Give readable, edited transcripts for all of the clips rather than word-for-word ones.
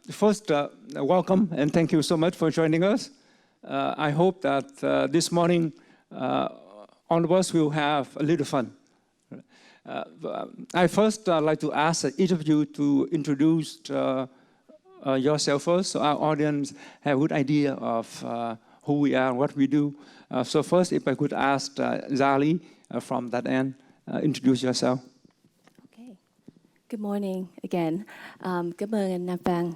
First, welcome and thank you so much for joining us. I hope that this morning all of us will have a little fun. I first like to ask each of you to introduce yourself first, so our audience have a good idea of who we are and what we do. So first, if I could ask Gia Ly from that end, introduce yourself. Okay. Good morning again. Cảm ơn Nam Phan.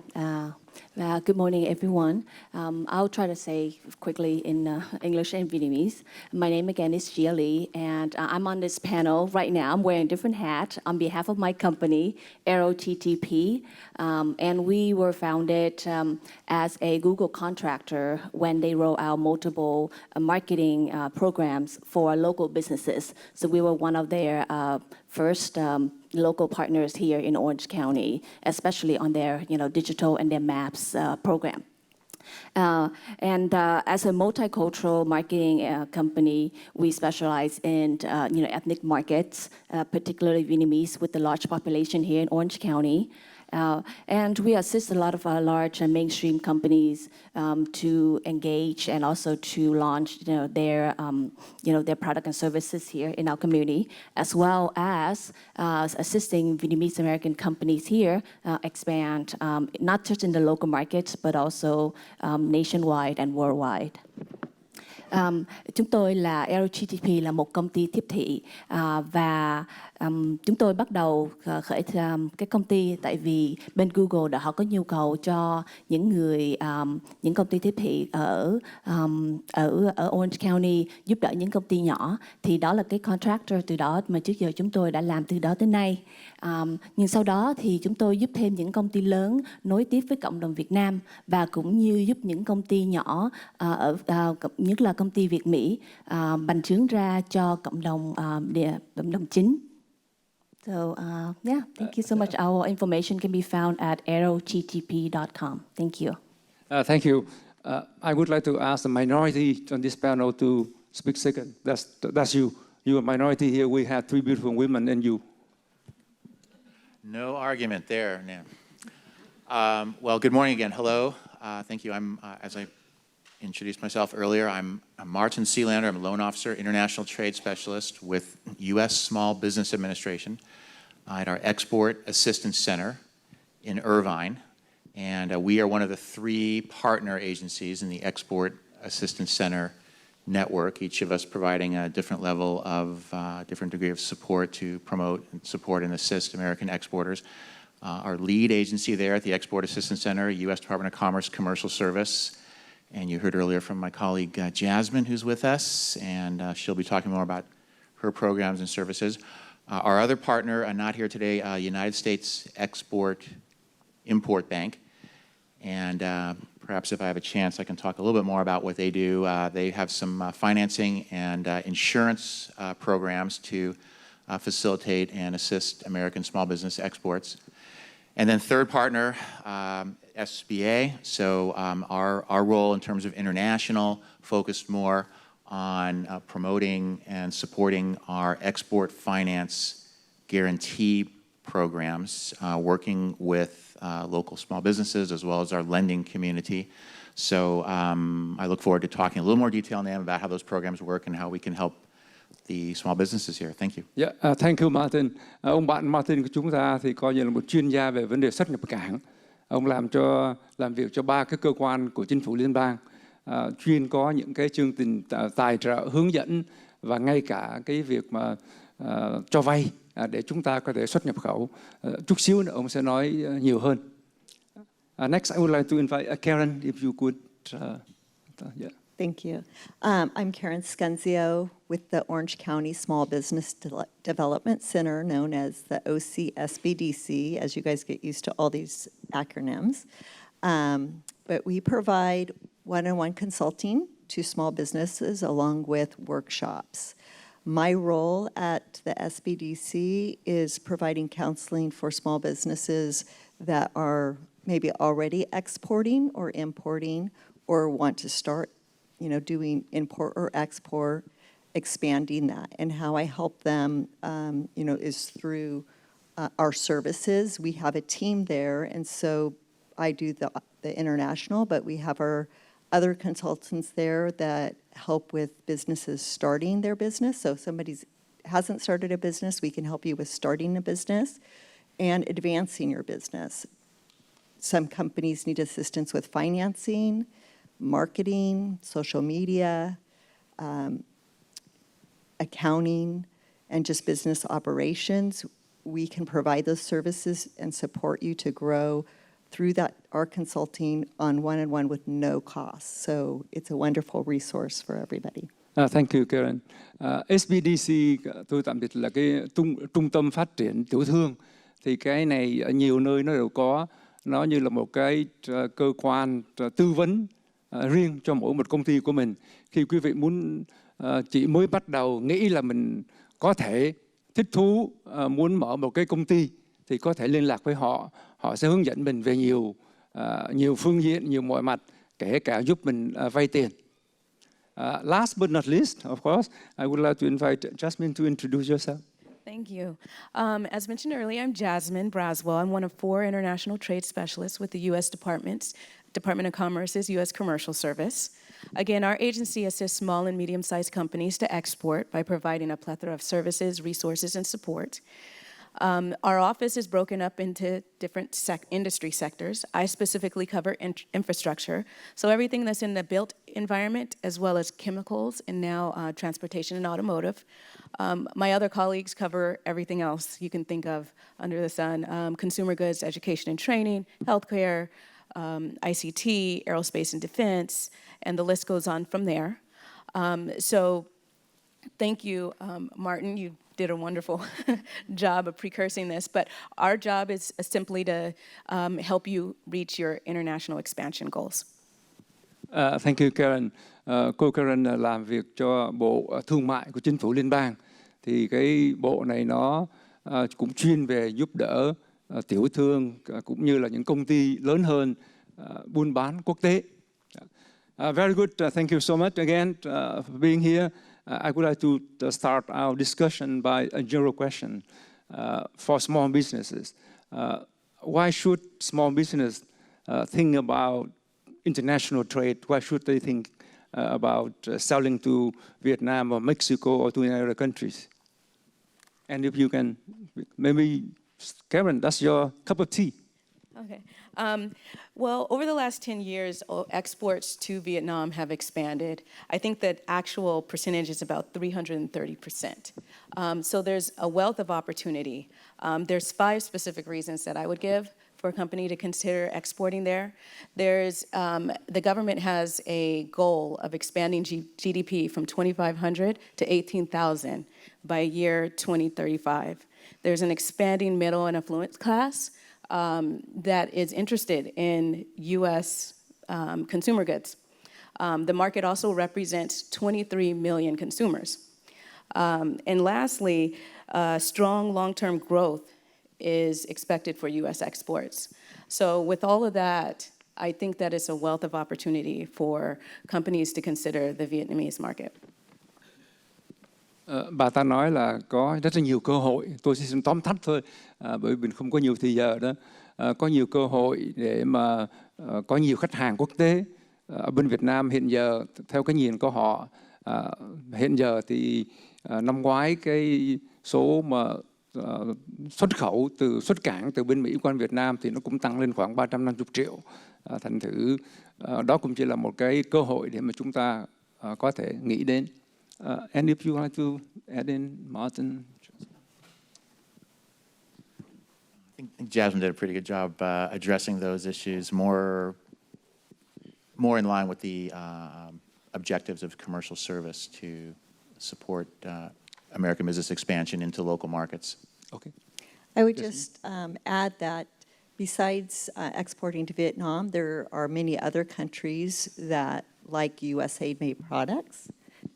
Good morning, everyone. I'll try to say quickly in English and Vietnamese. My name again is Gia Ly, and I'm on this panel right now. I'm wearing a different hat on behalf of my company, AeroTTP. And we were founded as a Google contractor when they roll out multiple marketing programs for local businesses. So we were one of their first local partners here in Orange County, especially on their digital and their maps program. As a multicultural marketing company, we specialize in ethnic markets, particularly Vietnamese, with the large population here in Orange County. And we assist a lot of large and mainstream companies to engage and also to launch their product and services here in our community, as well as assisting Vietnamese American companies here expand not just in the local markets but also nationwide and worldwide. Chúng tôi là AeroTTP, là một công ty tiếp thị và chúng tôi bắt đầu khởi cái công ty tại vì bên Google họ có nhu cầu cho những công ty tiếp thị ở Orange County giúp đỡ những công ty nhỏ, thì đó là cái contractor từ đó mà trước giờ chúng tôi đã làm từ đó tới nay. Nhưng sau đó thì chúng tôi giúp thêm những công ty lớn nối tiếp với cộng đồng Việt Nam và cũng như giúp những công ty nhỏ nhất là công ty Việt Mỹ bành trướng ra cho cộng đồng chính. So yeah, thank you so much. Our information can be found at aerottp.com. Thank you. Thank you. I would like to ask the minority on this panel to speak second. That's you. You're a minority here. We have three beautiful women and you. No argument there. No. Well, good morning again. Hello. Thank you. I'm as I introduced myself earlier, I'm Martin Selander. I'm a loan officer, international trade specialist with U.S. Small Business Administration at our Export Assistance Center in Irvine. And we are one of the three partner agencies in the Export Assistance Center network, each of us providing a different level of, different degree of support to promote and support and assist American exporters. Our lead agency there at the Export Assistance Center, U.S. Department of Commerce Commercial Service. And you heard earlier from my colleague Jasmine, who's with us, and she'll be talking more about her programs and services. Our other partner, not here today, United States Export-Import Bank. And perhaps if I have a chance, I can talk a little bit more about what they do. They have some financing and insurance programs to facilitate and assist American small business exports. And then third partner, SBA. So our role in terms of international focused more on promoting and supporting our export finance guarantee programs, working with local small businesses as well as our lending community. So I look forward to talking a little more detail now about how those programs work and how we can help the small businesses here. Thank you. Yeah, thank you, Martin. Ông bạn Martin của chúng ta thì coi như là một chuyên gia về vấn đề xuất nhập cảng. Ông làm việc cho 3 cái cơ quan của chính phủ liên bang, chuyên có những cái chương trình tài trợ, hướng dẫn và ngay cả cái việc mà cho vay để chúng ta có thể xuất nhập khẩu. Chút xíu nữa ông sẽ nói nhiều hơn. Next, I would like to invite Karen, if you could. Yeah. Thank you. I'm Karen Scuncio with the Orange County Small Business Development Center, known as the SBDC, as you guys get used to all these acronyms. But we provide one-on-one consulting to small businesses along with workshops. My role at the SBDC is providing counseling for small businesses that are maybe already exporting or importing or want to start doing import or export, expanding that. And how I help them, is through our services. We have a team there, and so I do the international, but we have our other consultants there that help with businesses starting their business. So if somebody hasn't started a business, we can help you with starting a business and advancing your business. Some companies need assistance with financing, marketing, social media, accounting, and just business operations. We can provide those services and support you to grow through our consulting on one-on-one with no cost. So it's a wonderful resource for everybody. Thank you, Karen. SBDC tôi tạm dịch là cái trung tâm phát triển tiểu thương. Thì cái này ở nhiều nơi nó đều có. Nó như là một cái cơ quan tư vấn riêng cho mỗi một công ty của mình. Khi quý vị muốn chỉ mới bắt đầu nghĩ là mình có thể thích thú muốn mở một cái công ty thì có thể liên lạc với họ. Họ sẽ hướng dẫn mình về nhiều phương diện, nhiều mọi mặt, kể cả giúp mình vay tiền. Last but not least, of course, I would like to invite Jasmine to introduce yourself. Thank you. As mentioned earlier, I'm Jasmine Braswell. I'm one of 4 international trade specialists with the U.S. Department of Commerce's U.S. Commercial Service. Again, our agency assists small and medium-sized companies to export by providing a plethora of services, resources, and support. Our office is broken up into different industry sectors. I specifically cover infrastructure, so everything that's in the built environment, as well as chemicals, and now transportation and automotive. My other colleagues cover everything else you can think of under the sun: consumer goods, education and training, healthcare, ICT, aerospace and defense, and the list goes on from there. So thank you, Martin. You did a wonderful job of precursing this, but our job is simply to help you reach your international expansion goals. Thank you, Karen. Cô Karen làm việc cho Bộ Thương mại của Chính phủ Liên bang. Thì cái bộ này nó cũng chuyên về giúp đỡ tiểu thương cũng như là những công ty lớn hơn buôn bán quốc tế. Very good. Thank you so much again for being here. I would like to start our discussion by a general question for small businesses. Why should small business think about international trade? Why should they think about selling to Vietnam or Mexico or to any other countries? And if you can, maybe, Karen, that's your cup of tea. Okay. Well, over the last 10 years, exports to Vietnam have expanded. I think that actual percentage is about 330%. So there's a wealth of opportunity. There's 5 specific reasons that I would give for a company to consider exporting there. The government has a goal of expanding GDP from 2,500 to 18,000 by year 2035. There's an expanding middle and affluent class that is interested in U.S. Consumer goods. The market also represents 23 million consumers. And lastly, strong long-term growth is expected for U.S. exports. So with all of that, I think that it's a wealth of opportunity for companies to consider the Vietnamese market. Bà ta nói là có rất là nhiều cơ hội. Tôi xin tóm tắt thôi, bởi vì mình không có nhiều thời giờ đó. Có nhiều cơ hội để mà có nhiều khách hàng quốc tế. Ở bên Việt Nam hiện giờ, theo cái nhìn của họ, hiện giờ thì năm ngoái cái số mà xuất cảng từ bên Mỹ qua Việt Nam thì nó cũng tăng lên khoảng 350 triệu. Thành thử đó cũng chỉ là một cái cơ hội để mà chúng ta có thể nghĩ đến. And if you want to add in, Martin. I think Jasmine did a pretty good job addressing those issues, more in line with the objectives of commercial service to support American business expansion into local markets. Okay. I would just add that besides exporting to Vietnam, there are many other countries that like USA-made products.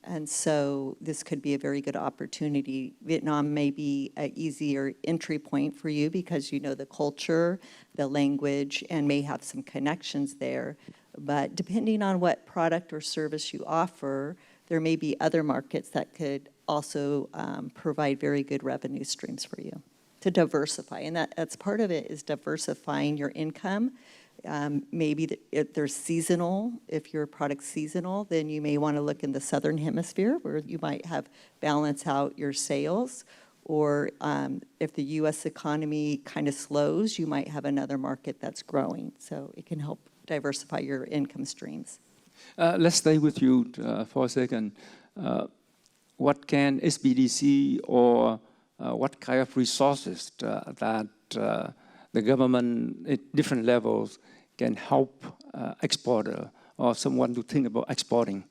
And so this could be a very good opportunity. Vietnam may be an easier entry point for you because you know the culture, the language, and may have some connections there. But depending on what product or service you offer, there may be other markets that could also provide very good revenue streams for you to diversify. And that's part of it, is diversifying your income. Maybe if they're seasonal, if your product's seasonal, then you may want to look in the Southern Hemisphere where you might have balance out your sales. Or if the U.S. economy kind of slows, you might have another market that's growing. So it can help diversify your income streams. Let's stay with you for a second. What can SBDC or what kind of resources that the government at different levels can help exporter or someone to think about exporting?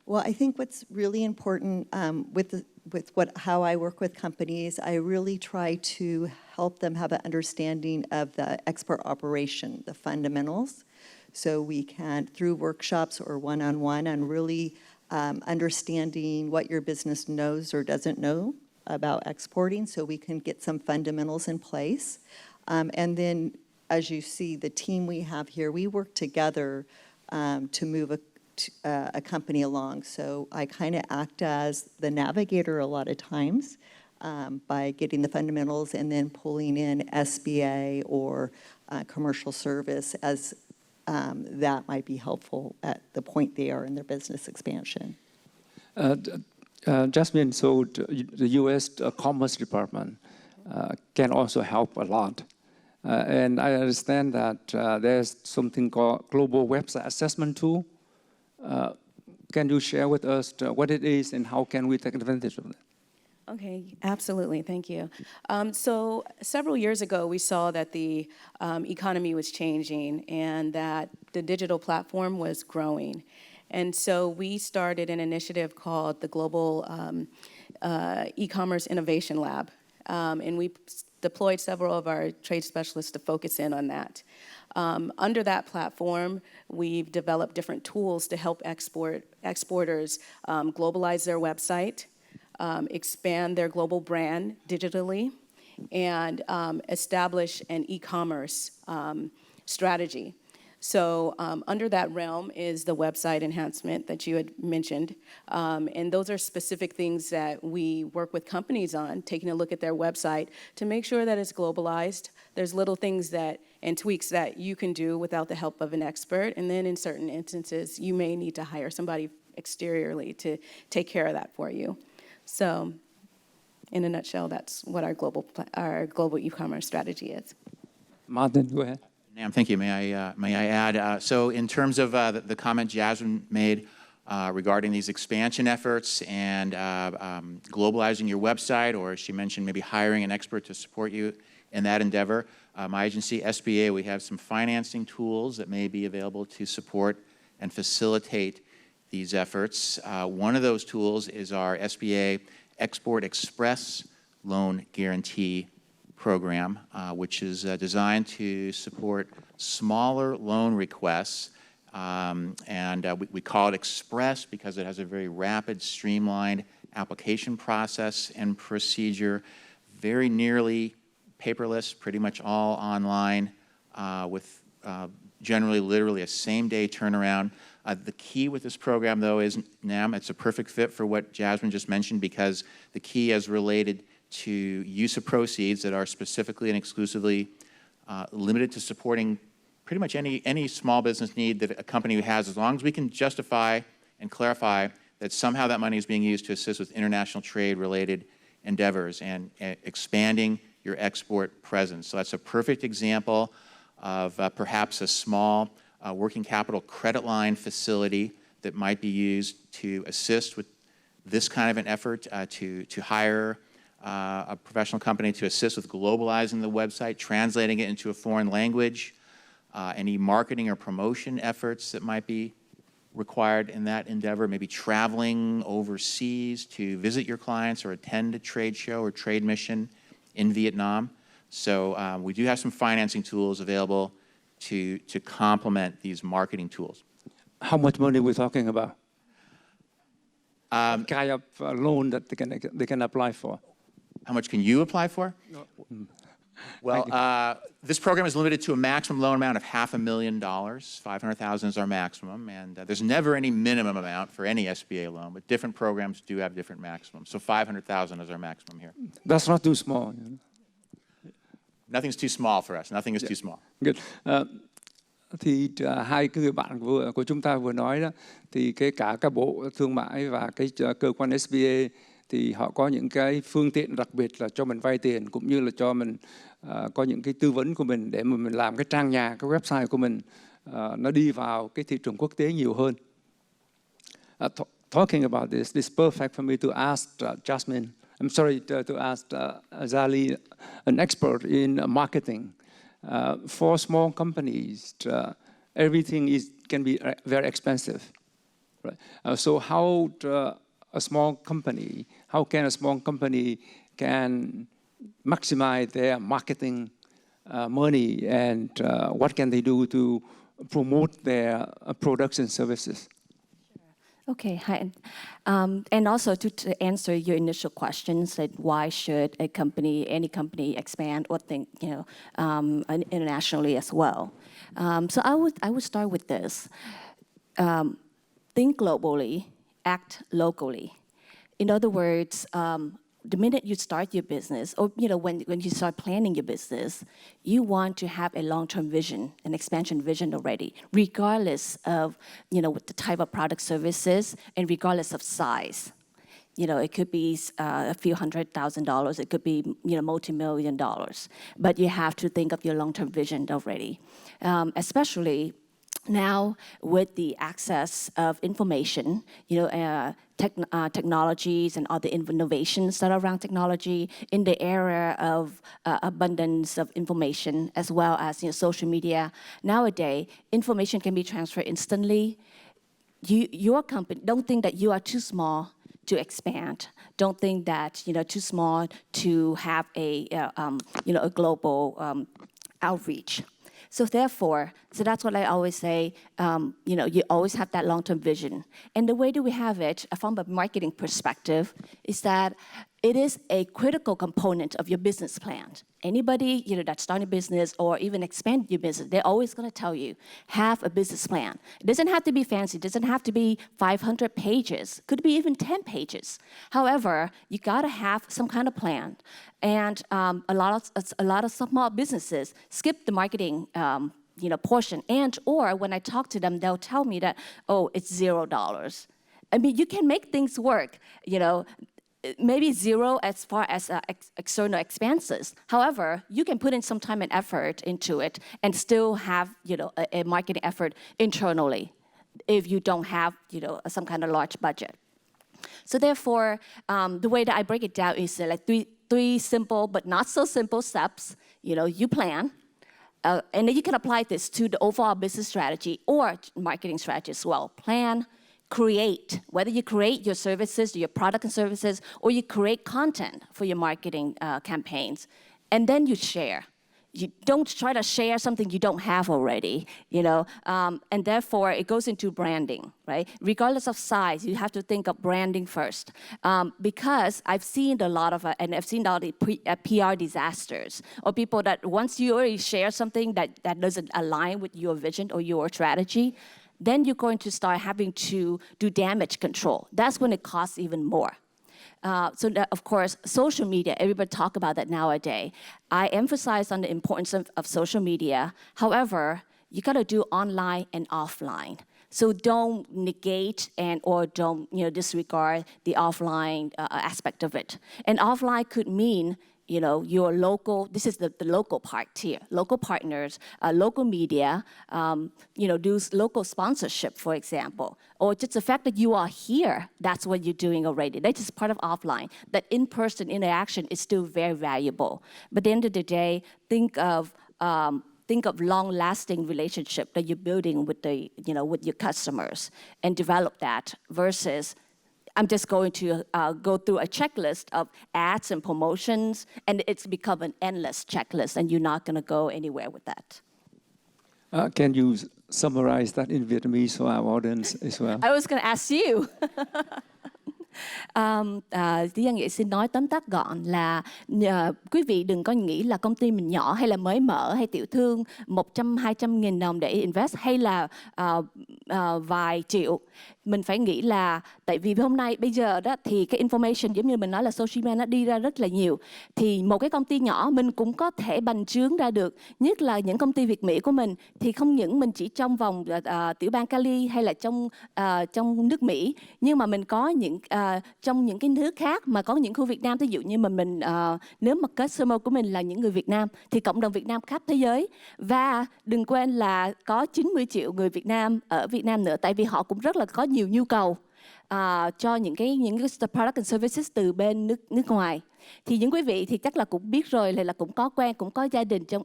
Well, I think what's really important how I work with companies, I really try to help them have an understanding of the export operation, the fundamentals. So we can, through workshops or one-on-one, and really understanding what your business knows or doesn't know about exporting, so we can get some fundamentals in place. And then, as you see, the team we have here, we work together to move a company along. So I kind of act as the navigator a lot of times by getting the fundamentals and then pulling in SBA or commercial service as that might be helpful at the point they are in their business expansion. Jasmine, so the U.S. Commerce Department can also help a lot. And I understand that there's something called Global Website Assessment Tool. Can you share with us what it is and how can we take advantage of it? Okay, absolutely, thank you. So several years ago, we saw that the economy was changing and that the digital platform was growing. And so we started an initiative called the Global eCommerce Innovation Lab. And we deployed several of our trade specialists to focus in on that. Under that platform, we've developed different tools to help exporters globalize their website, expand their global brand digitally, and establish an e-commerce strategy. So under that realm is the website enhancement that you had mentioned. And those are specific things that we work with companies on, taking a look at their website to make sure that it's globalized. There's little things and tweaks that you can do without the help of an expert. And then in certain instances, you may need to hire somebody exteriorly to take care of that for you. So in a nutshell, that's what our global e-commerce strategy is. Martin, go ahead. Ma'am, thank you. May I add? So in terms of the comment Jasmine made regarding these expansion efforts and globalizing your website, or as she mentioned, maybe hiring an expert to support you in that endeavor, my agency, SBA, we have some financing tools that may be available to support and facilitate these efforts. One of those tools is our SBA Export Express Loan Guarantee Program, which is designed to support smaller loan requests. We call it Express because it has a very rapid, streamlined application process and procedure, very nearly paperless, pretty much all online, with generally, literally a same-day turnaround. The key with this program, though, is, Nam, it's a perfect fit for what Jasmine just mentioned, because the key is related to use of proceeds that are specifically and exclusively limited to supporting pretty much any small business need that a company has, as long as we can justify and clarify that somehow that money is being used to assist with international trade-related endeavors and expanding your export presence. So that's a perfect example of perhaps a small working capital credit line facility that might be used to assist with this kind of an effort to hire a professional company to assist with globalizing the website, translating it into a foreign language, any marketing or promotion efforts that might be required in that endeavor, maybe traveling overseas to visit your clients or attend a trade show or trade mission in Vietnam. So we do have some financing tools available to complement these marketing tools. How much money are we talking about? Kind of loan that they can apply for? How much can you apply for? No. Well, this program is limited to a maximum loan amount of $500,000. $500,000 is our maximum, and there's never any minimum amount for any SBA loan, but different programs do have different maximums. So $500,000 is our maximum here. That's not too small. You know? Nothing's too small for us. Nothing is too small. Good. Thì hai cái người bạn của chúng ta vừa nói đó, thì cả Bộ Thương mại và cái cơ quan SBA thì họ có những cái phương tiện đặc biệt là cho mình vay tiền, cũng như là cho mình có những cái tư vấn của mình để mà mình làm cái trang nhà, cái website của mình nó đi vào cái thị trường quốc tế nhiều hơn. Talking about this is perfect for me to ask Jasmine. I'm sorry to ask Gia Ly, an expert in marketing. For small companies, everything can be very expensive. Right? So how can a small company can maximize their marketing money, and what can they do to promote their products and services? Okay, hi. And also to answer your initial questions, that why should any company expand or think, internationally as well? So I would start with this: think globally, act locally. In other words, the minute you start your business, or when you start planning your business, you want to have a long-term vision, an expansion vision already, regardless of what the type of product services and regardless of size. It could be a few $100,000, it could be multi-million dollars, but you have to think of your long-term vision already, especially now with the access of information, technologies and other innovations that are around technology, in the era of abundance of information, as well as social media. Nowadays, information can be transferred instantly. Your company, don't think that you are too small to expand. Don't think that too small to have a global outreach. So therefore, that's what I always say, you always have that long-term vision. And the way that we have it from a marketing perspective is that it is a critical component of your business plan. Anybody that's starting a business or even expand your business, they're always going to tell you, have a business plan. It doesn't have to be fancy. It doesn't have to be 500 pages. Could be even 10 pages. However, you got to have some kind of plan. And a lot of small businesses skip the marketing portion, or when I talk to them, they'll tell me that, oh, it's $0. I mean, you can make things work, maybe zero as far as external expenses. However, you can put in some time and effort into it and still have, a marketing effort internally if you don't have, some kind of large budget. So therefore, the way that I break it down is like three simple but not so simple steps. You plan, and then you can apply this to the overall business strategy or marketing strategy as well. Plan, create, whether you create your services, your product and services, or you create content for your marketing campaigns, and then you share. You don't try to share something you don't have already, and therefore it goes into branding, right? Regardless of size, you have to think of branding first, because I've seen a lot of, and I've seen all the PR disasters, or people that once you already share something that doesn't align with your vision or your strategy, then you're going to start having to do damage control. That's when it costs even more. So that, of course, social media, everybody talk about that nowadays. I emphasize on the importance of social media. However, you got to do online and offline. So don't negate or don't disregard the offline aspect of it. And offline could mean your local, this is the local part here, local partners, local media, do local sponsorship, for example, or just the fact that you are here, that's what you're doing already. That is part of offline. That in-person interaction is still very valuable. But at the end of the day, think of long-lasting relationship that you're building with with your customers and develop that versus I'm just going to go through a checklist of ads and promotions, and it's become an endless checklist, and you're not going to go anywhere with that. Can you summarize that in Vietnamese for our audience as well? I was going to ask you. Gia Nghị xin nói tóm tắt gọn là quý vị đừng có nghĩ là công ty mình nhỏ hay là mới mở hay tiểu thương 100-200 nghìn đồng để invest hay là vài triệu. Mình phải nghĩ là tại vì hôm nay bây giờ đó thì cái information giống như mình nói là social media nó đi ra rất là nhiều, thì một cái công ty nhỏ mình cũng có thể bành trướng ra được, nhất là những công ty Việt Mỹ của mình thì không những mình chỉ trong vòng tiểu bang Cali hay là trong nước Mỹ, nhưng mà mình có những trong những cái nước khác mà có những khu Việt Nam, ví dụ như mình nếu mà customer của mình là những người Việt Nam thì cộng đồng Việt Nam khắp thế giới, và đừng quên là có 90 triệu người Việt Nam ở Việt Nam nữa, tại vì họ cũng rất là có nhiều nhu cầu cho những cái product and services từ bên nước ngoài. Thì những quý vị thì chắc là cũng biết rồi, là cũng có quen, cũng có gia đình trong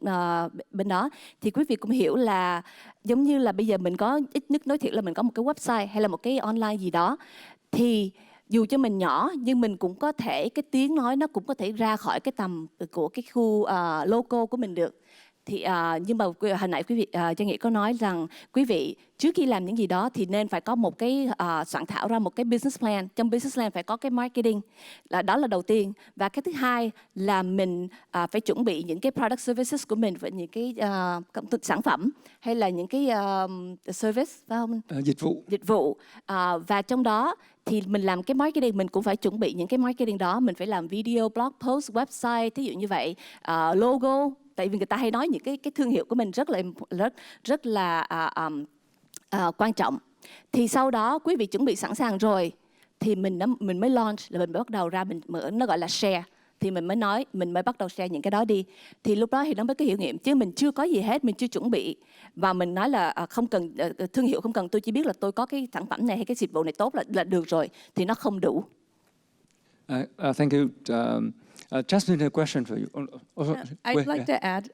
bên đó, thì quý vị cũng hiểu là giống như là bây giờ mình có ít nhất nói thiệt là mình có một cái website hay là một cái online gì đó, thì dù cho mình nhỏ nhưng mình cũng có thể cái tiếng nói nó cũng có thể ra khỏi cái tầm của cái khu local của mình được. Thì nhưng mà hồi nãy quý vị Gia Nghị có nói rằng quý vị trước khi làm những gì đó thì nên phải có một cái soạn thảo ra một cái business plan. Trong business plan phải có cái marketing, đó là đầu tiên. Và cái thứ hai là mình phải chuẩn bị những cái product services của mình với những cái sản phẩm hay là những cái service, phải không? Dịch vụ. Và trong đó thì mình làm cái marketing, mình cũng phải chuẩn bị những cái marketing đó. Mình phải làm video, blog post, website, thí dụ như vậy, logo. Tại vì người ta hay nói những cái thương hiệu của mình rất là quan trọng. Thì sau đó quý vị chuẩn bị sẵn sàng rồi thì mình mới launch, là mình mới bắt đầu ra, mình mở, nó gọi là share. Thì mình mới bắt đầu share những cái đó đi. Thì lúc đó thì nó mới có hiệu nghiệm, chứ mình chưa có gì hết, mình chưa chuẩn bị. Và mình nói là không cần thương hiệu, không cần, tôi chỉ biết là tôi có cái sản phẩm này hay cái dịch vụ này tốt là được rồi, thì nó không đủ. Thank you. Jasmine, a question for you. I'd like to add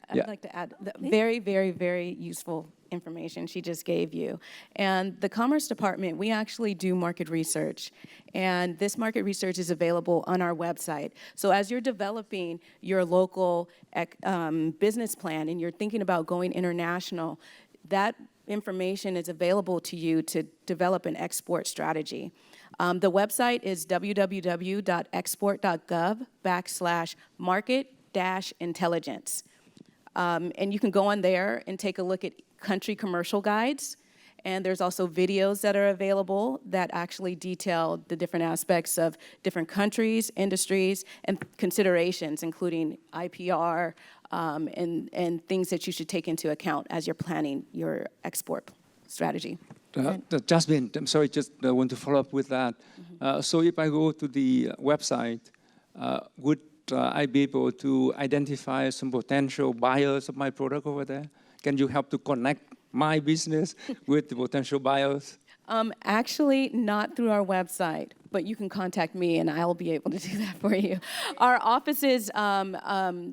the very, very, very useful information she just gave you. And the Commerce Department, we actually do market research. And this market research is available on our website. So as you're developing your local business plan and you're thinking about going international, that information is available to you to develop an export strategy. The website is www.export.gov/market-intelligence. And you can go on there and take a look at country commercial guides. And there's also videos that are available that actually detail the different aspects of different countries, industries, and considerations, including IPR and things that you should take into account as you're planning your export strategy. Jasmine, I'm sorry, just want to follow up with that. So if I go to the website, would I be able to identify some potential buyers of my product over there? Can you help to connect my business with the potential buyers? Actually, not through our website, but you can contact me and I'll be able to do that for you. Our offices,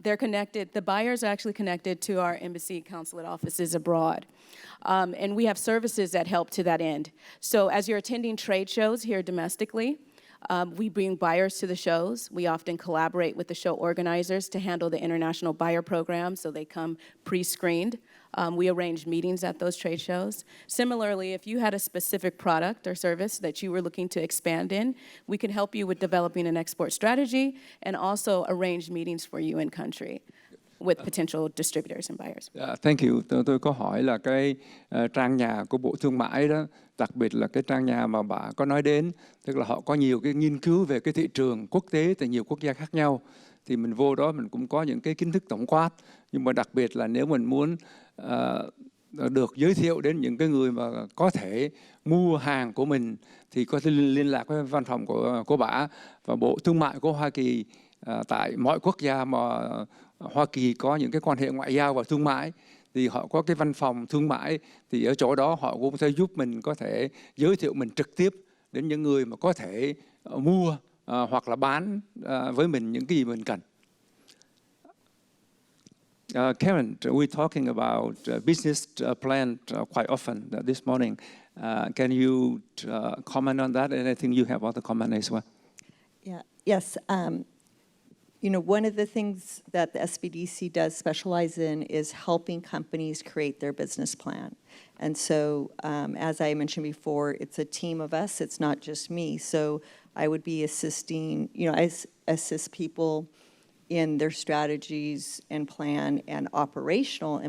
they're connected. The buyers are actually connected to our embassy consulate offices abroad. And we have services that help to that end. So as you're attending trade shows here domestically, we bring buyers to the shows. We often collaborate with the show organizers to handle the international buyer program, so they come pre-screened. We arrange meetings at those trade shows. Similarly, if you had a specific product or service that you were looking to expand in, we can help you with developing an export strategy and also arrange meetings for you in country with potential distributors and buyers. Thank you. Tôi có hỏi là cái trang nhà của Bộ Thương mại đó, đặc biệt là cái trang nhà mà bà có nói đến, tức là họ có nhiều cái nghiên cứu về cái thị trường quốc tế tại nhiều quốc gia khác nhau. Thì mình vô đó mình cũng có những cái kiến thức tổng quát. Nhưng mà đặc biệt là nếu mình muốn được giới thiệu đến những cái người mà có thể mua hàng của mình thì có thể liên lạc với văn phòng của bà và Bộ Thương mại của Hoa Kỳ. Tại mọi quốc gia mà Hoa Kỳ có những cái quan hệ ngoại giao và thương mại thì họ có cái văn phòng thương mại, thì ở chỗ đó họ cũng sẽ giúp mình có thể giới thiệu mình trực tiếp đến những người mà có thể mua hoặc là bán với mình những cái gì mình cần. Karen, we're talking about business plan quite often this morning. Can you comment on that? And I think you have other comment as well. Yeah. Yes. You know, one of the things that the SBDC does specialize in is helping companies create their business plan. And so, as I mentioned before, it's a team of us. It's not just me. So I would be assisting, I assist people in their strategies and plan and operational,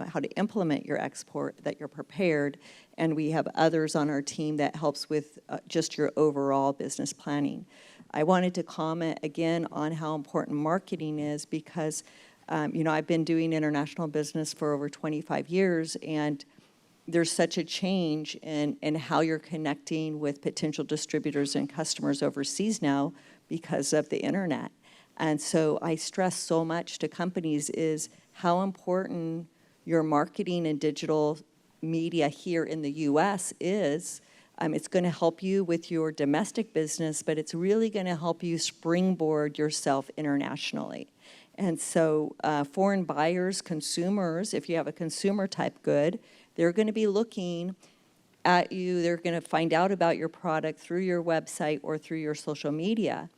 how to implement your export, that you're prepared. And we have others on our team that helps with just your overall business planning. I wanted to comment again on how important marketing is because, I've been doing international business for over 25 years, and there's such a change in how you're connecting with potential distributors and customers overseas now because of the internet. And so I stress so much to companies is how important your marketing and digital media here in the US is. It's going to help you with your domestic business, but it's really going to help you springboard yourself internationally. And so foreign buyers, consumers, if you have a consumer type good, they're going to be looking at you. They're going to find out about your product through your website or through your social media.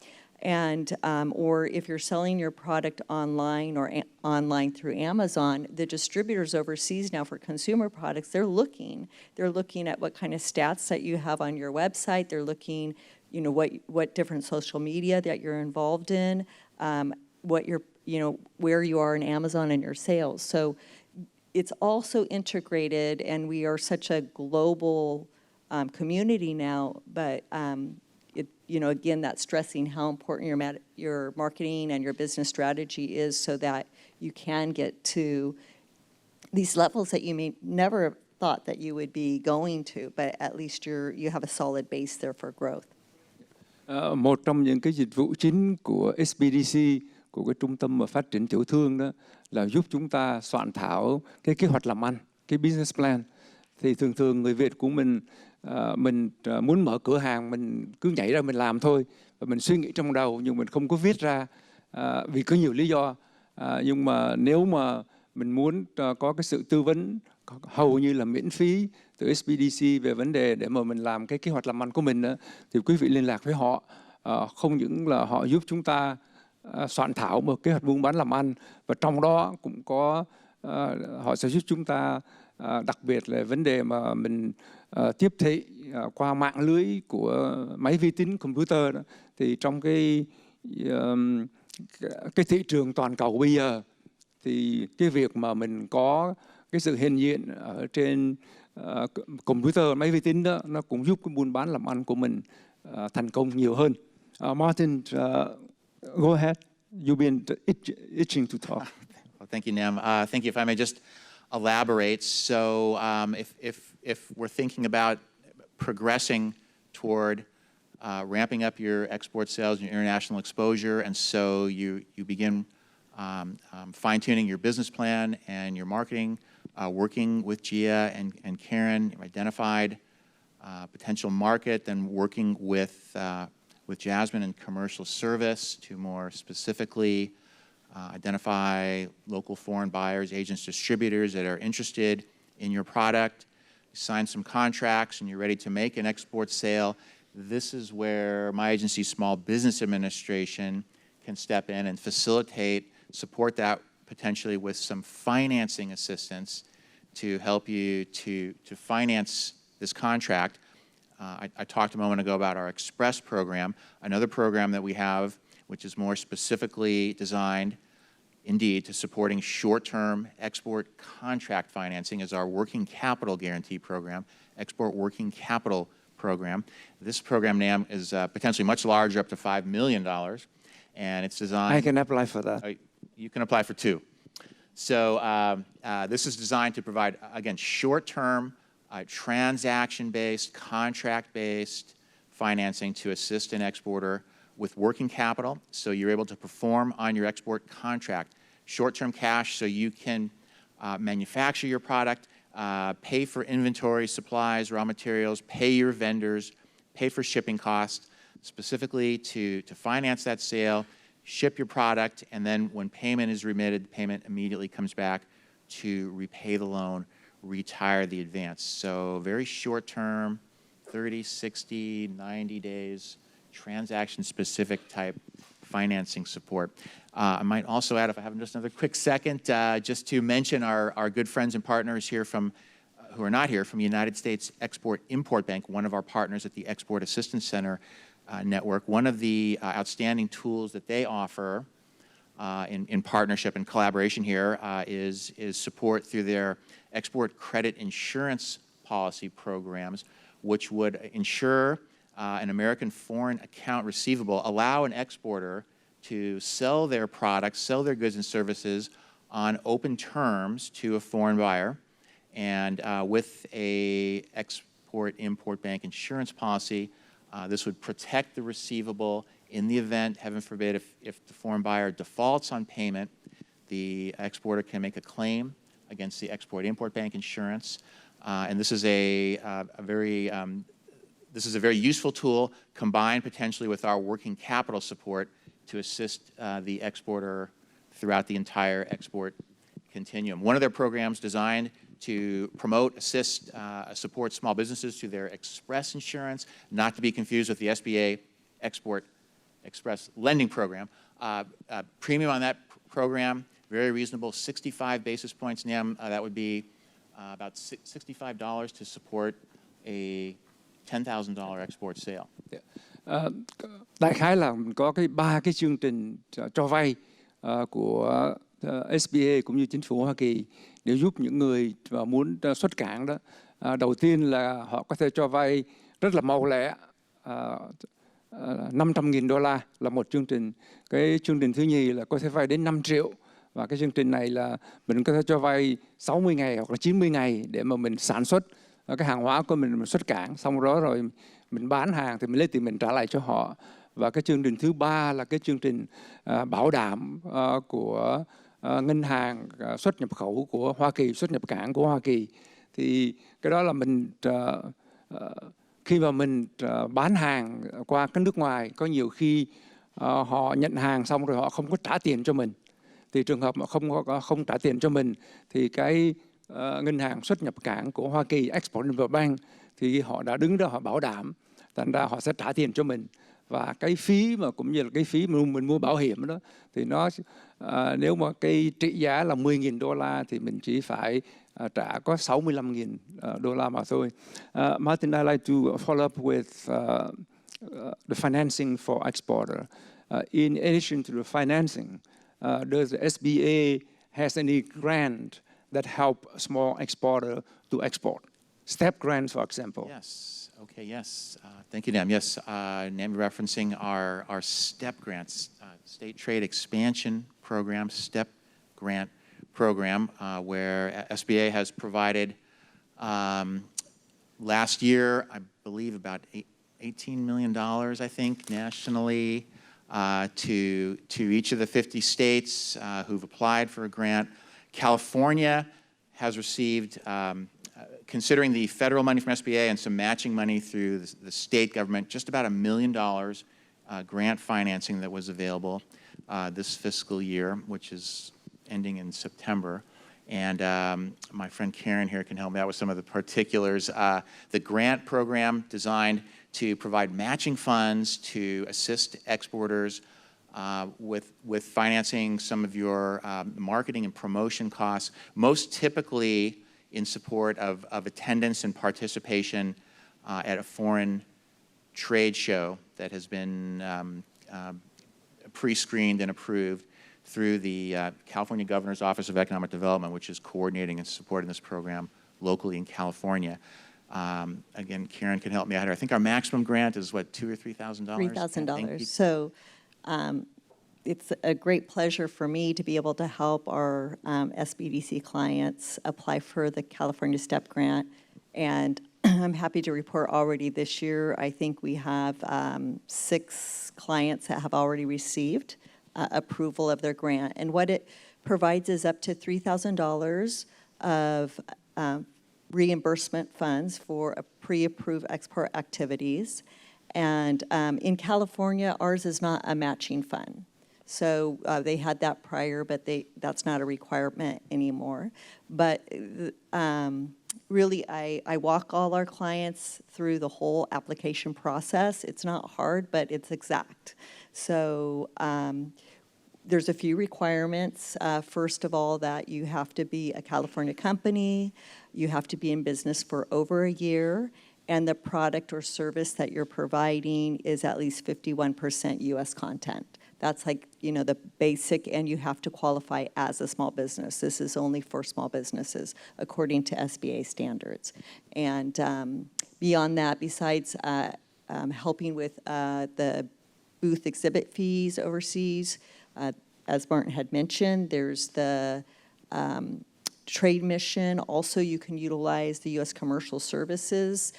And or if you're selling your product online or online through Amazon, the distributors overseas now for consumer products, they're looking at what kind of stats that you have on your website. They're looking, what different social media that you're involved in, what you're, where you are in Amazon and your sales. So it's also integrated, and we are such a global community now, but again, that's stressing how important your marketing and your business strategy is so that you can get to these levels that you may never have thought that you would be going to, but at least you have a solid base there for growth. Một trong những cái dịch vụ chính của SBDC, của cái trung tâm phát triển tiểu thương đó, là giúp chúng ta soạn thảo cái kế hoạch làm ăn, cái business plan. Thì thường người Việt của mình muốn mở cửa hàng, mình cứ nhảy ra mình làm thôi, và mình suy nghĩ trong đầu nhưng mình không có viết ra vì có nhiều lý do. Nhưng mà nếu mà mình muốn có cái sự tư vấn hầu như là miễn phí từ SBDC về vấn đề để mà mình làm cái kế hoạch làm ăn của mình đó, thì quý vị liên lạc với họ. Không những là họ giúp chúng ta soạn thảo một kế hoạch buôn bán làm ăn, và trong đó cũng có họ sẽ giúp chúng ta đặc biệt là vấn đề mà mình tiếp thị qua mạng lưới của máy vi tính computer đó. Thì trong cái thị trường toàn cầu bây giờ thì cái việc mà mình có cái sự hiện diện ở trên computer, máy vi tính đó, nó cũng giúp cái buôn bán làm ăn của mình thành công nhiều hơn. Martin, go ahead. You've been itching to talk. Well, thank you, Nam. Thank you. If I may just elaborate. So if we're thinking about progressing toward ramping up your export sales and your international exposure, and so you begin fine-tuning your business plan and your marketing, working with Gia and Karen, identified potential market, then working with Jasmine and commercial service to more specifically identify local foreign buyers, agents, distributors that are interested in your product. You sign some contracts and you're ready to make an export sale. This is where my agency, Small Business Administration, can step in and facilitate, support that potentially with some financing assistance to help you to finance this contract. I talked a moment ago about our Express program. Another program that we have, which is more specifically designed, indeed, to supporting short-term export contract financing, is our Working Capital Guarantee Program, Export Working Capital Program. This program, Nam, is potentially much larger, up to $5 million, and it's designed... I can apply for that. You can apply for 2. So this is designed to provide, again, short-term, transaction-based, contract-based financing to assist an exporter with working capital, so you're able to perform on your export contract. Short-term cash, so you can manufacture your product, pay for inventory, supplies, raw materials, pay your vendors, pay for shipping costs, specifically to finance that sale, ship your product, and then when payment is remitted, payment immediately comes back to repay the loan, retire the advance. So very short-term, 30, 60, 90 days, transaction-specific type financing support. I might also add, if I have just another quick second, just to mention our good friends and partners here who are not here, from United States Export-Import Bank, one of our partners at the Export Assistance Center. network. One of the outstanding tools that they offer in partnership and collaboration here is support through their export credit insurance policy programs, which would ensure an American foreign account receivable, allow an exporter to sell their products, sell their goods and services on open terms to a foreign buyer. And with a export-import bank insurance policy, this would protect the receivable in the event, heaven forbid, if the foreign buyer defaults on payment, the exporter can make a claim against the export-import bank insurance. And this is a very useful tool combined potentially with our working capital support to assist the exporter throughout the entire export continuum. One of their programs designed to promote, assist, support small businesses through their express insurance, not to be confused with the SBA Export Express Lending Program. Premium on that program, very reasonable, 65 basis points, NAM. That would be about $65 to support a $10,000 export sale. Đại khái là mình có ba cái chương trình cho vay của SBA cũng như chính phủ Hoa Kỳ để giúp những người muốn xuất cảng đó. Đầu tiên là họ có thể cho vay rất là mau lẹ, $500.000 là một chương trình. Cái chương trình thứ nhì là có thể vay đến 5 triệu. Và cái chương trình này là mình có thể cho vay 60 ngày hoặc là 90 ngày để mà mình sản xuất cái hàng hóa của mình xuất cảng, xong đó rồi mình bán hàng thì mình lấy tiền mình trả lại cho họ. Và cái chương trình thứ ba là cái chương trình bảo đảm của ngân hàng xuất nhập khẩu của Hoa Kỳ, xuất nhập cảng của Hoa Kỳ. Thì cái đó là mình khi mà mình bán hàng qua cái nước ngoài, có nhiều khi họ nhận hàng xong rồi họ không có trả tiền cho mình. Thì trường hợp mà không trả tiền cho mình thì cái ngân hàng xuất nhập cảng của Hoa Kỳ, Export-Import Bank, thì họ đã đứng đó họ bảo đảm, thành ra họ sẽ trả tiền cho mình. Và cái phí mà cũng như là cái phí mà mình mua bảo hiểm đó thì nó nếu mà cái trị giá là $10.000 thì mình chỉ phải trả có $65.000 mà thôi. Martin, I'd like to follow up with the financing for exporter. In addition to the financing, does the SBA has any grant that help small exporter to export? Step grants, for example. Yes. Okay, yes. Thank you, NAM. Yes, NAM referencing our STEP grants, State Trade Expansion Program, STEP grant program, where SBA has provided last year, I believe about $18 million, I think, nationally to each of the 50 states who've applied for a grant. California has received considering the federal money from SBA and some matching money through the state government, just about $1 million grant financing that was available this fiscal year, which is ending in September. And my friend Karen here can help me out with some of the particulars. The grant program designed to provide matching funds to assist exporters with financing some of your marketing and promotion costs, most typically in support of attendance and participation at a foreign trade show that has been pre-screened and approved through the California Governor's Office of Economic Development, which is coordinating and supporting this program locally in California. Again, Karen can help me out here. I think our maximum grant is what, $2,000 or $3,000? $3,000. So it's a great pleasure for me to be able to help our SBDC clients apply for the California STEP grant. And I'm happy to report already this year, I think we have 6 clients that have already received approval of their grant. And what it provides is up to $3,000 of reimbursement funds for pre-approved export activities. And in California, ours is not a matching fund. So they had that prior, but that's not a requirement anymore. But really, I walk all our clients through the whole application process. It's not hard, but it's exact. So there's a few requirements. First of all, that you have to be a California company. You have to be in business for over a year. and the product or service that you're providing is at least 51% U.S. content. That's like, the basic, and you have to qualify as a small business. This is only for small businesses, according to SBA standards. And beyond that, besides helping with the booth exhibit fees overseas, as Martin had mentioned, there's the trade mission. Also, you can utilize the U.S. commercial services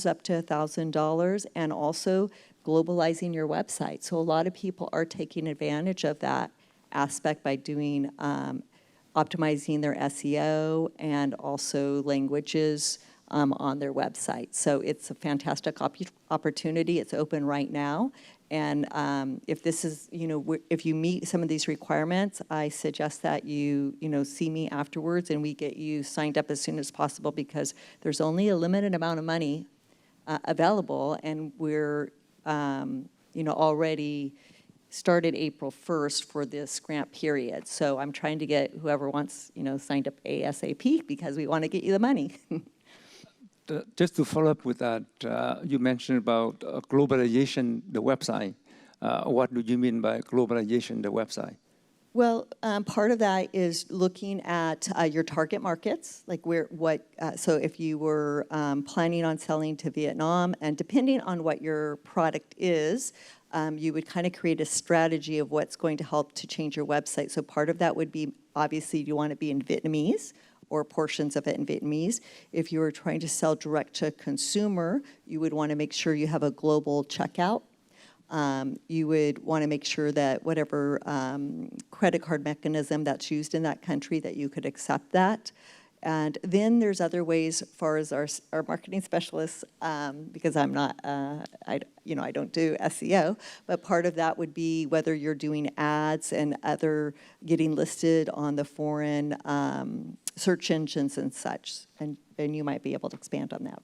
up to $1,000, and also globalizing your website. So a lot of people are taking advantage of that aspect by doing optimizing their SEO and also languages on their website. So it's a fantastic opportunity. It's open right now. And if this is, if you meet some of these requirements, I suggest that you, see me afterwards and we get you signed up as soon as possible, because there's only a limited amount of money available, and we're, already started April 1st for this grant period. So I'm trying to get whoever wants, signed up ASAP, because we want to get you the money. Just to follow up with that, you mentioned about globalization, the website. What do you mean by globalization, the website? Well, part of that is looking at your target markets, like so if you were planning on selling to Vietnam, and depending on what your product is, you would kind of create a strategy of what's going to help to change your website. So part of that would be, obviously, you want to be in Vietnamese, or portions of it in Vietnamese. If you were trying to sell direct to consumer, you would want to make sure you have a global checkout. You would want to make sure that whatever credit card mechanism that's used in that country, that you could accept that. And then there's other ways, as far as our marketing specialists, because I'm not, I don't do SEO, but part of that would be whether you're doing ads and getting listed on the foreign search engines and such, and you might be able to expand on that.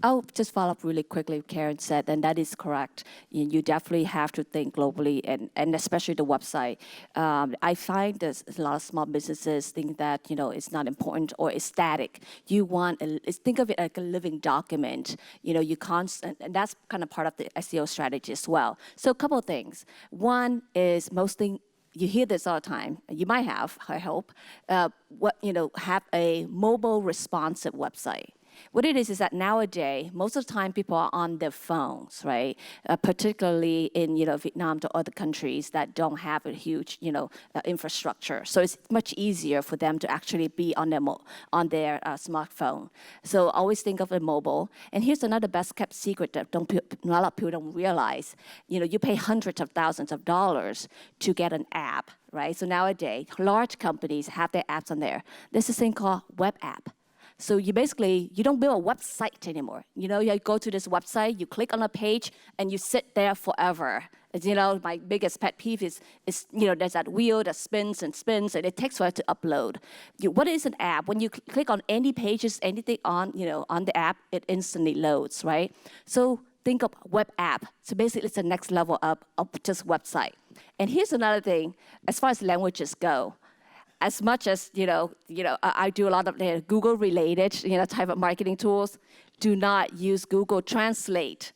I'll just follow up really quickly what Karen said, and that is correct. You definitely have to think globally, and especially the website. I find there's a lot of small businesses think that, it's not important or it's static. You want, think of it like a living document. You constant, and that's kind of part of the SEO strategy as well. So a couple of things. One is you hear this all the time. You might have, I hope, have a mobile responsive website. What it is that nowadays, most of the time people are on their phones, right? Particularly in Vietnam to other countries that don't have a huge infrastructure. So it's much easier for them to actually be on their smartphone. So always think of a mobile. And here's another best kept secret that a lot of people don't realize. You pay hundreds of thousands of dollars to get an app, right? So nowadays, large companies have their apps on there. There's this thing called web app. So you don't build a website anymore. You go to this website, you click on a page, and you sit there forever. As my biggest pet peeve is there's that wheel that spins, and it takes forever to upload. What is an app? When you click on any pages, anything on the app, it instantly loads, right? So think of web app. So basically, it's the next level up of just website. And here's another thing, as far as languages go. As much as, I do a lot of Google-related, type of marketing tools, do not use Google Translate.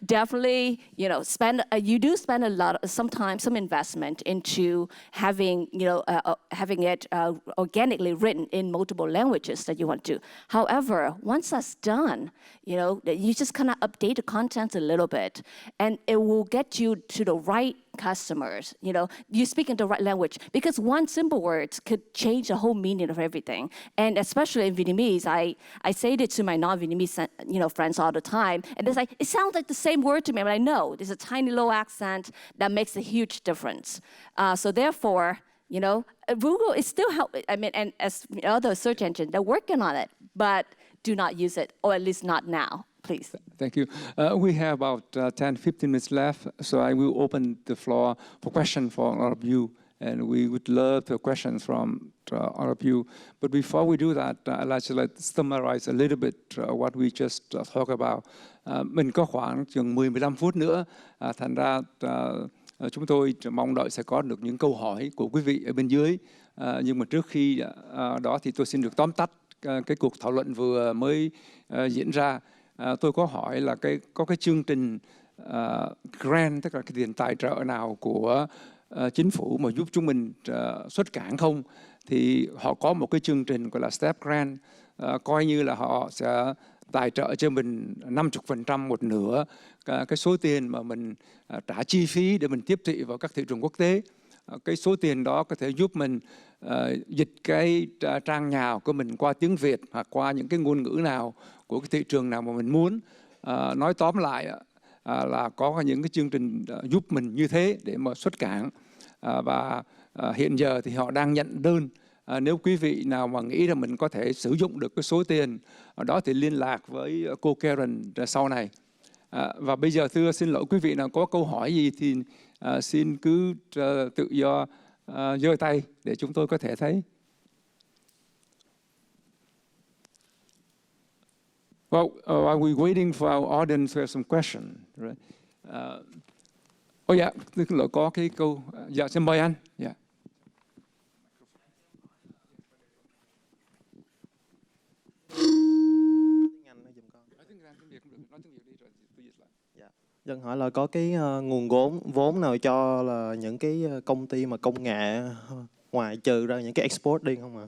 Definitely, you do spend a lot, sometimes some investment into having it organically written in multiple languages that you want to do. However, once that's done, you just kind of update the content a little bit, and it will get you to the right customers. You speak in the right language, because one simple word could change the whole meaning of everything. And especially in Vietnamese, I say it to my non-Vietnamese friends all the time, and it's like, it sounds like the same word to me, but I know there's a tiny low accent that makes a huge difference. So therefore, Google is still and as other search engines, they're working on it, but do not use it, or at least not now. Please. Thank you. We have about 10-15 minutes left, so I will open the floor for questions from all of you, and we would love the questions from all of you. But before we do that, I'd like to summarize a little bit what we just talked about. Mình có khoảng chừng 10-15 phút nữa, thành ra chúng tôi mong đợi sẽ có được những câu hỏi của quý vị ở bên dưới. Nhưng mà trước khi đó thì tôi xin được tóm tắt cái cuộc thảo luận vừa mới diễn ra, tôi có hỏi là có cái chương trình grant, tức là cái tiền tài trợ nào của chính phủ mà giúp chúng mình xuất cảng không? Thì họ có một cái chương trình gọi là Step Grant, coi như là họ sẽ tài trợ cho mình 50%, một nửa cái số tiền mà mình trả chi phí để mình tiếp thị vào các thị trường quốc tế. Cái số tiền đó có thể giúp mình dịch cái trang nhà của mình qua tiếng Việt hoặc qua những cái ngôn ngữ nào của cái thị trường nào mà mình muốn. Nói tóm lại là có những cái chương trình giúp mình như thế để mà xuất cảng. Và hiện giờ thì họ đang nhận đơn. Nếu quý vị nào mà nghĩ là mình có thể sử dụng được cái số tiền đó thì liên lạc với cô Karen sau này. Và bây giờ xin lỗi quý vị nào có câu hỏi gì thì xin cứ tự do giơ tay để chúng tôi có thể thấy. Well, while we're waiting for our audience to have some questions, right? Yeah, xin lỗi có cái câu. Dạ, xin mời anh. Yeah. Dân hỏi là có cái nguồn vốn nào cho là những cái công ty mà công nghệ ngoài trừ ra những cái export đi không ạ?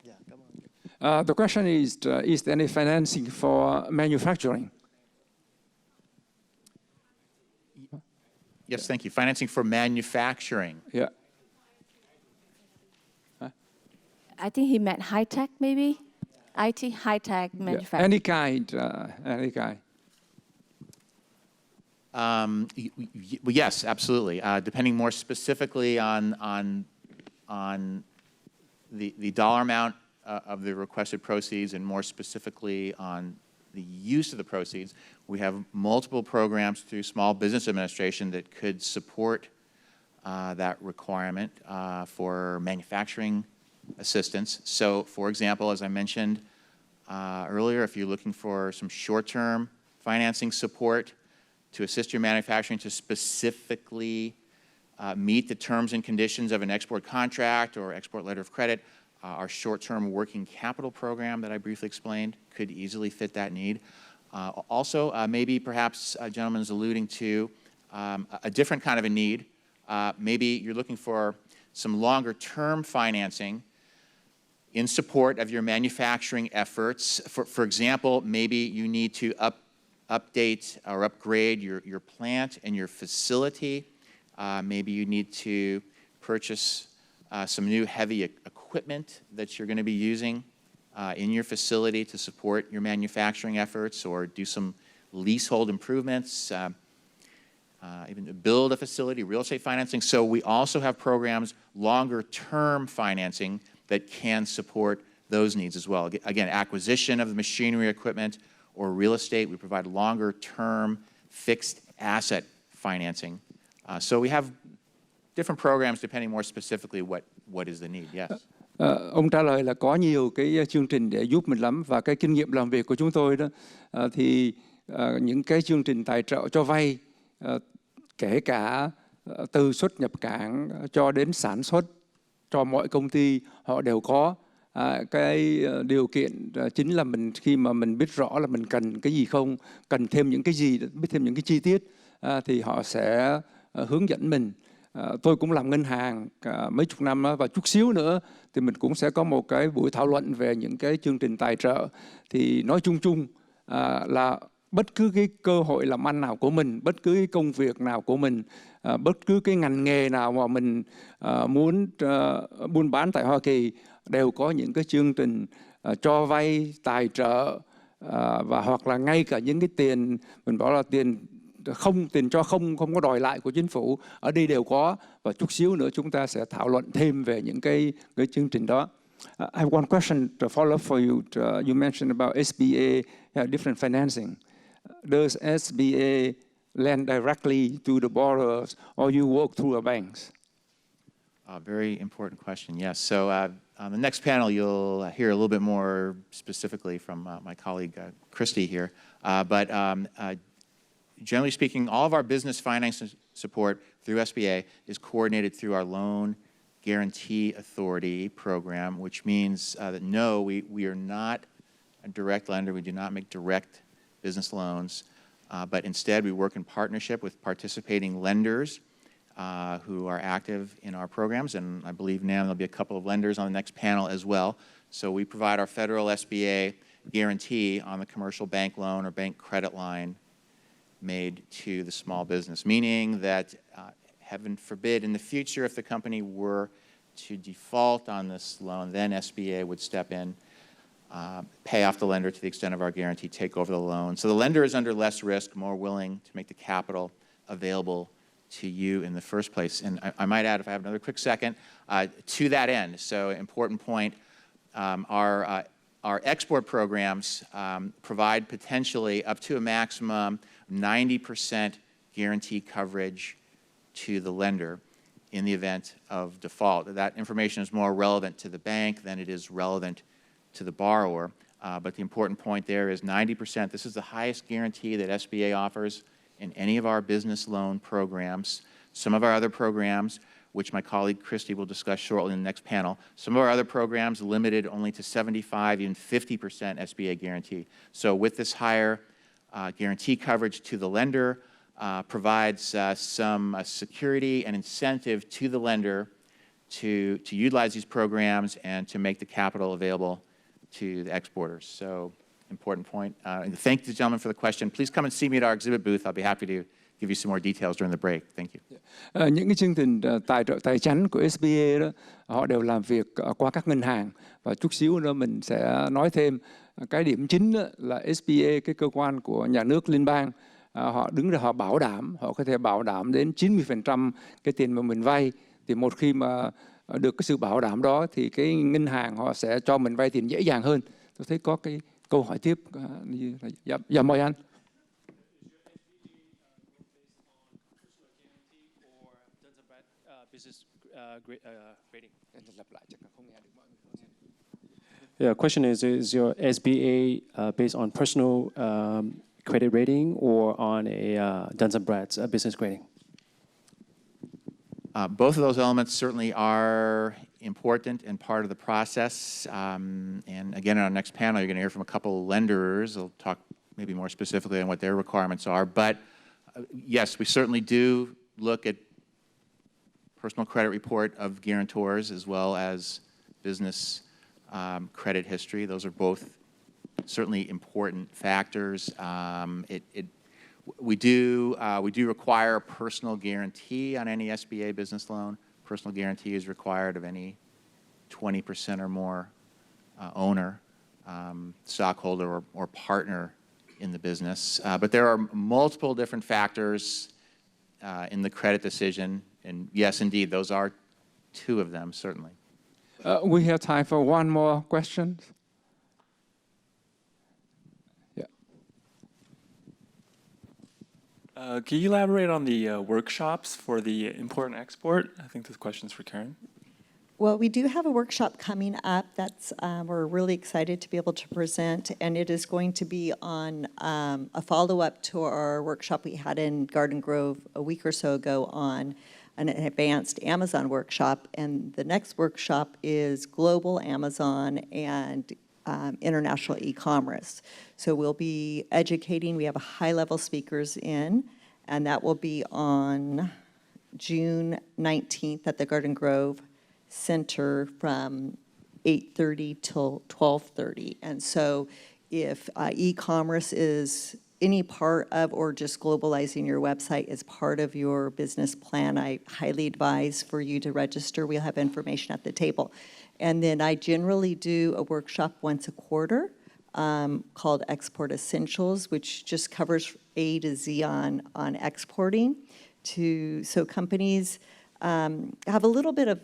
Dạ, cảm ơn. The question is there any financing for manufacturing? Yes, thank you. Financing for manufacturing. Yeah. I think he meant high tech, maybe? IT, high tech manufacturing. Any kind. Well, yes, absolutely. Depending more specifically on the dollar amount of the requested proceeds, and more specifically on the use of the proceeds, we have multiple programs through Small Business Administration that could support that requirement for manufacturing assistance. So, for example, as I mentioned earlier, if you're looking for some short-term financing support to assist your manufacturing to specifically meet the terms and conditions of an export contract or export letter of credit, our short-term working capital program that I briefly explained could easily fit that need. Also, maybe perhaps a gentleman is alluding to a different kind of a need. Maybe you're looking for some longer-term financing in support of your manufacturing efforts. For example, maybe you need to update or upgrade your plant and your facility. Maybe you need to purchase some new heavy equipment that you're going to be using in your facility to support your manufacturing efforts, or do some leasehold improvements, even build a facility, real estate financing. So we also have programs, longer-term financing, that can support those needs as well. Again, acquisition of the machinery, equipment, or real estate. We provide longer-term fixed asset financing. So we have different programs depending more specifically what is the need. Yes. Ông trả lời là có nhiều cái chương trình để giúp mình lắm, và cái kinh nghiệm làm việc của chúng tôi đó thì những cái chương trình tài trợ cho vay, kể cả từ xuất nhập cảng cho đến sản xuất cho mọi công ty họ đều có. Cái điều kiện chính là khi mà mình biết rõ là mình cần cái gì không, cần thêm những cái gì, biết thêm những cái chi tiết thì họ sẽ hướng dẫn mình. Tôi cũng làm ngân hàng mấy chục năm và chút xíu nữa thì mình cũng sẽ có một cái buổi thảo luận về những cái chương trình tài trợ. Thì nói chung là bất cứ cái cơ hội làm ăn nào của mình, bất cứ cái công việc nào của mình, bất cứ cái ngành nghề nào mà mình muốn buôn bán tại Hoa Kỳ đều có những cái chương trình cho vay, tài trợ, và hoặc là ngay cả những cái tiền mình bảo là tiền cho không có đòi lại của chính phủ ở đây đều có, và chút xíu nữa chúng ta sẽ thảo luận thêm về những cái chương trình đó. I have one question to follow up for you. You mentioned about SBA different financing. Does SBA lend directly to the borrowers, or you work through a banks? Very important question. Yes. So on the next panel, you'll hear a little bit more specifically from my colleague Christy here. But generally speaking, all of our business finance support through SBA is coordinated through our loan guarantee authority program, which means that no, we are not a direct lender. We do not make direct business loans, but instead we work in partnership with participating lenders who are active in our programs, and I believe now there'll be a couple of lenders on the next panel as well. So we provide our federal SBA guarantee on the commercial bank loan or bank credit line made to the small business, meaning that, heaven forbid, in the future, if the company were to default on this loan, then SBA would step in, pay off the lender to the extent of our guarantee, take over the loan. So the lender is under less risk, more willing to make the capital available to you in the first place. And I might add, if I have another quick second, to that end, so important point, our export programs provide potentially up to a maximum 90% guarantee coverage to the lender in the event of default. That information is more relevant to the bank than it is relevant to the borrower. But the important point there is 90%. This is the highest guarantee that SBA offers in any of our business loan programs. Some of our other programs, which my colleague Christy will discuss shortly in the next panel, some of our other programs limited only to 75, even 50% SBA guarantee. So with this higher guarantee coverage to the lender, provides some security and incentive to the lender to utilize these programs and to make the capital available to the exporters. So important point. Thank the gentleman for the question. Please come and see me at our exhibit booth. I'll be happy to give you some more details during the break. Thank you. Những cái chương trình tài trợ tài chánh của SBA đó, họ đều làm việc qua các ngân hàng, và chút xíu nữa mình sẽ nói thêm cái điểm chính là SBA, cái cơ quan của nhà nước liên bang, họ đứng ra họ bảo đảm, họ có thể bảo đảm đến 90% cái tiền mà mình vay. Thì một khi mà được cái sự bảo đảm đó thì cái ngân hàng họ sẽ cho mình vay tiền dễ dàng hơn. Tôi thấy có cái câu hỏi tiếp như là dạ mời anh. Yeah, question is your SBA based on personal credit rating or on a Duns & Brad's business grading? Both of those elements certainly are important and part of the process. And again, in our next panel, you're going to hear from a couple of lenders. They'll talk maybe more specifically on what their requirements are. But yes, we certainly do look at personal credit report of guarantors as well as business credit history. Those are both certainly important factors. We do require a personal guarantee on any SBA business loan. Personal guarantee is required of any 20% or more owner, stockholder, or partner in the business. But there are multiple different factors in the credit decision. And yes, indeed, those are two of them, certainly. We have time for one more question. Yeah. Can you elaborate on the workshops for the import and export? I think this question is for Karen. Well, we do have a workshop coming up that's we're really excited to be able to present, and it is going to be on a follow-up to our workshop we had in Garden Grove a week or so ago on an advanced Amazon workshop, and the next workshop is global Amazon and international e-commerce. So we'll be educating. We have a high-level speakers in, and that will be on June 19th at the Garden Grove Center from 8:30 till 12:30. And so if e-commerce is any part of, or just globalizing your website is part of your business plan, I highly advise for you to register. We'll have information at the table. And then I generally do a workshop once a quarter called Export Essentials, which just covers A to Z on exporting. So companies have a little bit of,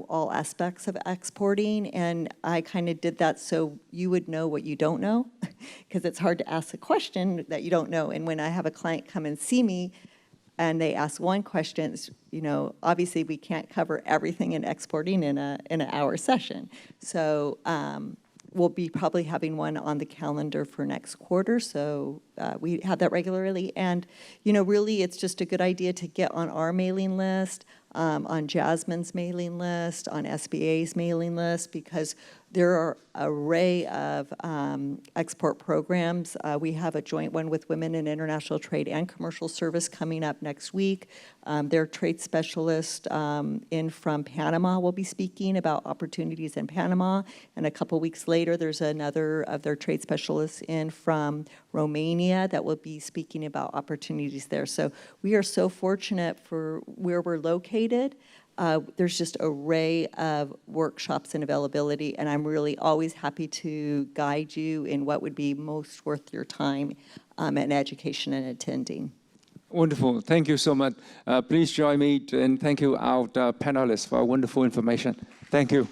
all aspects of exporting, and I kind of did that so you would know what you don't know, because it's hard to ask a question that you don't know. And when I have a client come and see me and they ask one question, obviously we can't cover everything in exporting in an hour session. So we'll be probably having one on the calendar for next quarter, so we have that regularly. And, really, it's just a good idea to get on our mailing list. on Jasmine's mailing list, on SBA's mailing list, because there are an array of export programs. We have a joint one with Women in International Trade and Commercial Service coming up next week. Their trade specialist in from Panama will be speaking about opportunities in Panama. And a couple weeks later, there's another of their trade specialists in from Romania that will be speaking about opportunities there. So we are so fortunate for where we're located. There's just an array of workshops and availability, and I'm really always happy to guide you in what would be most worth your time and education and attending. Wonderful. Thank you so much. Please join me and thank you our panelists for wonderful information. Thank you.